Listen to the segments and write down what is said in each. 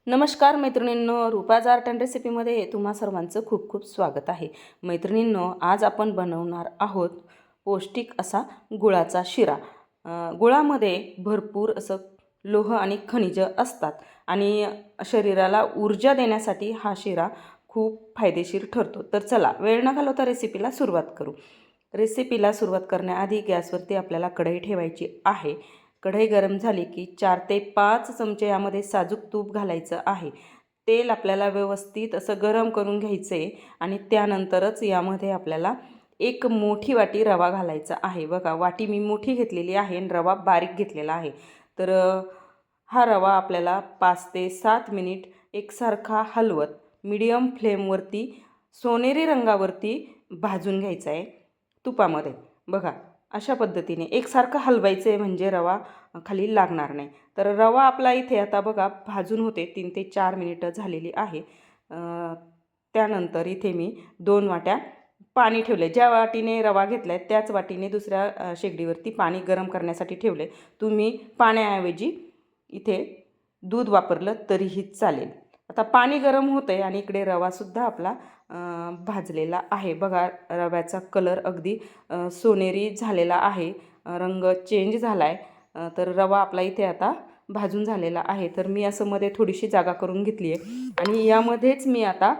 नमस्कार मैत्रिणींनो, रूपाज art and रेसिपीमध्ये तुम्हा सर्वांचं खूप खूप स्वागत आहे। मैत्रिणींनो, आज आपण बनवणार आहोत पौष्टिक असा गुळाचा शिरा। गुळामध्ये भरपूर असं लोह आणि खनिज असतात आणि शरीराला ऊर्जा देण्यासाठी हा शिरा खूप फायदेशीर ठरतो। तर चला वेळ न घालवता रेसिपीला सुरुवात करू। रेसिपीला सुरुवात करण्याआधी गॅसवरती आपल्याला कढई ठेवायची आहे। कढई गरम झाली की 4 ते 5 चमचे यामध्ये साजूक तूप घालायचं आहे। तेल आपल्याला व्यवस्थित असं गरम करून घ्यायचं आहे आणि त्यानंतरच यामध्ये आपल्याला एक मोठी वाटी रवा घालायचा आहे। बघा, वाटी मी मोठी घेतलेली आहे आणि रवा बारीक घेतलेला आहे। तर हा रवा आपल्याला 5 ते 7 मिनिट एकसारखा हलवत मीडियम फ्लेमवरती सोनेरी रंगावरती भाजून घ्यायचा आहे तुपामध्ये। बघा, अशा पद्धतीने एकसारखं हलवायचं आहे म्हणजे रवा खाली लागणार नाही। तर रवा आपला इथे आता बघा भाजून होते 3 ते 4 मिनिटं झालेली आहे। त्यानंतर इथे मी 2 वाट्या पाणी ठेवले। ज्या वाटीने रवा घेतला आहे त्याच वाटीने दुसऱ्या शेगडीवरती पाणी गरम करण्यासाठी ठेवले। तुम्ही पाण्याऐवजी इथे दूध वापरलं तरीही चालेल। आता पाणी गरम होतं आहे आणि इकडे रवासुद्धा आपला भाजलेला आहे। बघा, रव्याचा कलर अगदी सोनेरी झालेला आहे, रंग चेंज झाला आहे। तर रवा आपला इथे आता भाजून झालेला आहे। तर मी असं मध्ये थोडीशी जागा करून घेतली आहे आणि यामध्येच मी आता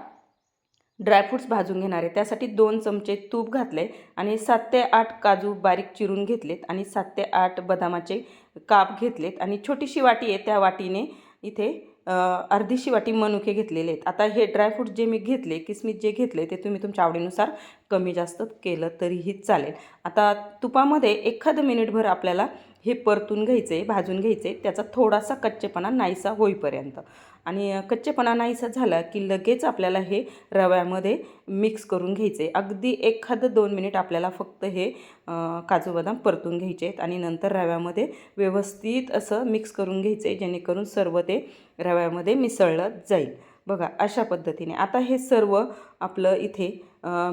ड्रायफ्रूट्स भाजून घेणार आहे। त्यासाठी 2 चमचे तूप घातले आणि 7 ते 8 काजू बारीक चिरून घेतलेत आणि 7 ते 8 बदामाचे काप घेतलेत आणि छोटीशी वाटी आहे त्या वाटीने इथे अर्धीशी वाटी मनुके घेतलेले आहेत। आता हे ड्रायफ्रूट जे मी घेतले, किसमिस जे घेतले ते तुम्ही तुमच्या आवडीनुसार कमी जास्त केलं तरीही चालेल। आता तुपामध्ये एखादं मिनिटभर आपल्याला हे परतून घ्यायचं आहे, भाजून घ्यायचं आहे, त्याचा थोडासा कच्चेपणा नाहीसा होईपर्यंत। आणि कच्चेपणा नाहीसा झाला की लगेच आपल्याला हे रव्यामध्ये मिक्स करून घ्यायचे। अगदी एखादं 2 मिनिट आपल्याला फक्त हे काजू बदाम परतून घ्यायचे आहेत आणि नंतर रव्यामध्ये व्यवस्थित असं मिक्स करून घ्यायचं आहे, जेणेकरून सर्व ते रव्यामध्ये मिसळलं जाईल। बघा, अशा पद्धतीने आता हे सर्व आपलं इथे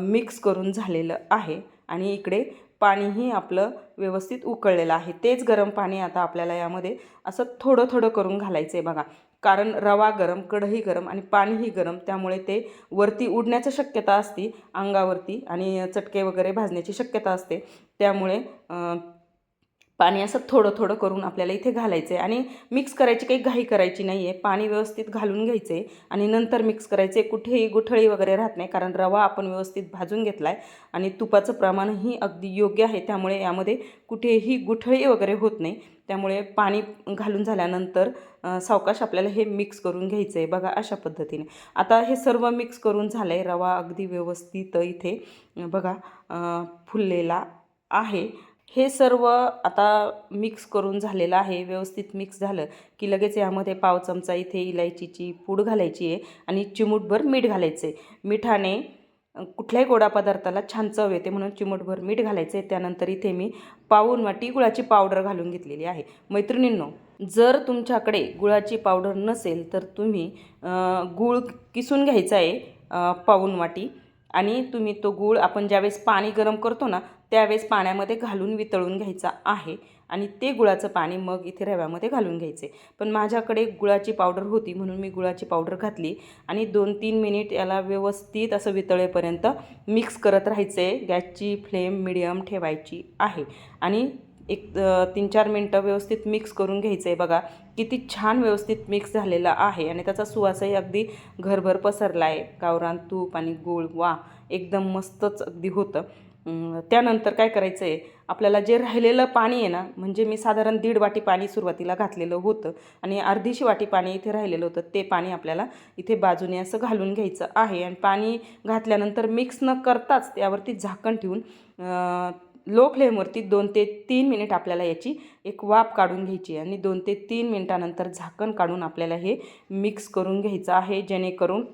मिक्स करून झालेलं आहे आणि इकडे पाणीही आपलं व्यवस्थित उकळलेलं आहे। तेच गरम पाणी आता आपल्याला यामध्ये असं थोडं थोडं करून घालायचं आहे। बघा, कारण रवा गरम, कढई गरम आणि पाणीही गरम, त्यामुळे ते वरती उडण्याची शक्यता असते अंगावरती आणि चटके वगैरे भाजण्याची शक्यता असते। त्यामुळे पाणी असं थोडं थोडं करून आपल्याला इथे घालायचं आहे आणि मिक्स करायची, काही घाई करायची नाही आहे। पाणी व्यवस्थित घालून घ्यायचं आहे आणि नंतर मिक्स करायचे। कुठेही गुठळी वगैरे राहत नाही, कारण रवा आपण व्यवस्थित भाजून घेतला आहे आणि तुपाचं प्रमाणही अगदी योग्य आहे, त्यामुळे यामध्ये कुठेही गुठळी वगैरे होत नाही। त्यामुळे पाणी घालून झाल्यानंतर सावकाश आपल्याला हे मिक्स करून घ्यायचं आहे। बघा, अशा पद्धतीने आता हे सर्व मिक्स करून झालं आहे। रवा अगदी व्यवस्थित इथे बघा फुललेला आहे। हे सर्व आता मिक्स करून झालेलं आहे। व्यवस्थित मिक्स झालं की लगेच यामध्ये पाव चमचा इथे इलायचीची पूड घालायची आहे आणि चिमूटभर मीठ घालायचं आहे। मिठाने कुठल्याही गोडा पदार्थाला छान चव येते, म्हणून चिमूटभर मीठ घालायचं आहे। त्यानंतर इथे मी पाऊण वाटी गुळाची पावडर घालून घेतलेली आहे। मैत्रिणींनो, जर तुमच्याकडे गुळाची पावडर नसेल तर तुम्ही गूळ किसून घ्यायचा आहे पाऊण वाटी आणि तुम्ही तो गूळ आपण ज्यावेळेस पाणी गरम करतो ना त्यावेळेस पाण्यामध्ये घालून वितळून घ्यायचा आहे आणि ते गुळाचं पाणी मग इथे रव्यामध्ये घालून घ्यायचे। पण माझ्याकडे गुळाची पावडर होती म्हणून मी गुळाची पावडर घातली आणि 2-3 मिनिट याला व्यवस्थित असं वितळेपर्यंत मिक्स करत राहायचं आहे। गॅसची फ्लेम मिडियम ठेवायची आहे आणि एक 3-4 मिनटं व्यवस्थित मिक्स करून घ्यायचं आहे। बघा, किती छान व्यवस्थित मिक्स झालेला आहे आणि त्याचा सुवासही अगदी घरभर पसरला आहे। गावरान तूप आणि गूळ, वा एकदम मस्तच अगदी होतं। त्यानंतर काय करायचं आहे, आपल्याला जे राहिलेलं पाणी आहे ना, म्हणजे मी साधारण 1.5 वाटी पाणी सुरुवातीला घातलेलं होतं आणि अर्धीशी वाटी पाणी इथे राहिलेलं होतं, ते पाणी आपल्याला इथे बाजूने असं घालून घ्यायचं आहे आणि पाणी घातल्यानंतर मिक्स न करताच त्यावरती झाकण ठेवून लो फ्लेमवरती 2 ते 3 मिनिट आपल्याला याची एक वाफ काढून घ्यायची आणि 2 ते 3 मिनिटानंतर झाकण काढून आपल्याला हे मिक्स करून घ्यायचं आहे, जेणेकरून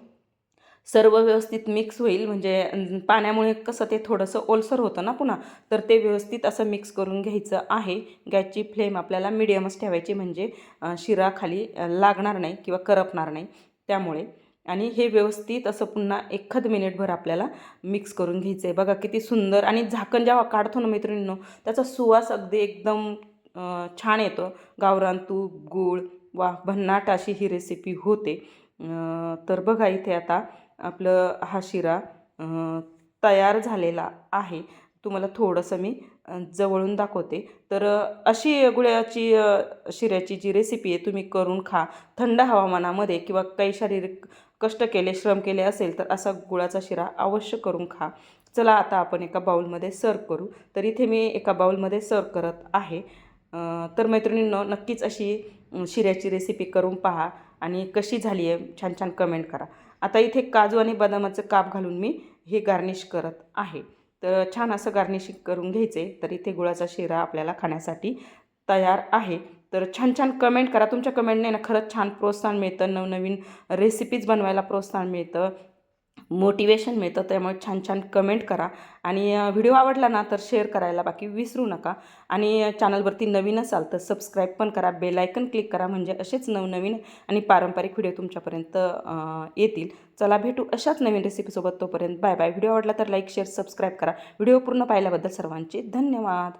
सर्व व्यवस्थित मिक्स होईल। म्हणजे पाण्यामुळे कसं ते थोडंसं ओलसर होतं ना पुन्हा, तर ते व्यवस्थित असं मिक्स करून घ्यायचं आहे। गॅसची फ्लेम आपल्याला मिडियमच ठेवायची, म्हणजे शिरा खाली लागणार नाही किंवा करपणार नाही त्यामुळे। आणि हे व्यवस्थित असं पुन्हा एखाद मिनिटभर आपल्याला मिक्स करून घ्यायचं आहे। बघा, किती सुंदर, आणि झाकण जेव्हा काढतो ना मैत्रिणींनो, त्याचा सुवास अगदी एकदम छान येतो। गावरान तूप, गूळ वा भन्नाट अशी ही रेसिपी होते. तर बघा इथे आता आपलं हा शिरा तयार झालेला आहे. तुम्हाला थोडंसं मी जवळून दाखवते. तर अशी गुळाची शिऱ्याची जी रेसिपी आहे तुम्ही करून खा. थंड हवामानामध्ये किंवा काही शारीरिक कष्ट केले, श्रम केले असेल तर असा गुळाचा शिरा अवश्य करून खा. चला आता आपण एका बाउलमध्ये सर्व करू. तर इथे मी एका बाउलमध्ये सर्व करत आहे. तर मैत्रिणींनो, नक्कीच अशी शिऱ्याची रेसिपी करून पहा आणि कशी झाली आहे छान छान कमेंट करा. आता इथे काजू आणि बदामाचं काप घालून मी हे गार्निश करत आहे. तर छान असं गार्निशिंग करून घ्यायचे. तर इथे गुळाचा शिरा आपल्याला खाण्यासाठी तयार आहे. तर छान छान कमेंट करा. तुमच्या कमेंटने ना खरंच छान प्रोत्साहन मिळतं, नवनवीन रेसिपीज बनवायला प्रोत्साहन मिळतं, मोटिवेशन मिळतं. त्यामुळे छान छान कमेंट करा आणि व्हिडिओ आवडला ना तर शेअर करायला बाकी विसरू नका. आणि चॅनलवरती नवीन असाल तर सबस्क्राईब पण करा, बेल आयकन क्लिक करा, म्हणजे असेच नवनवीन आणि पारंपरिक व्हिडिओ तुमच्यापर्यंत येतील. चला भेटू अशाच नवीन रेसिपीसोबत. तोपर्यंत बाय बाय. व्हिडिओ आवडला तर लाईक शेअर सबस्क्राईब करा. व्हिडिओ पूर्ण पाहिल्याबद्दल सर्वांचे धन्यवाद.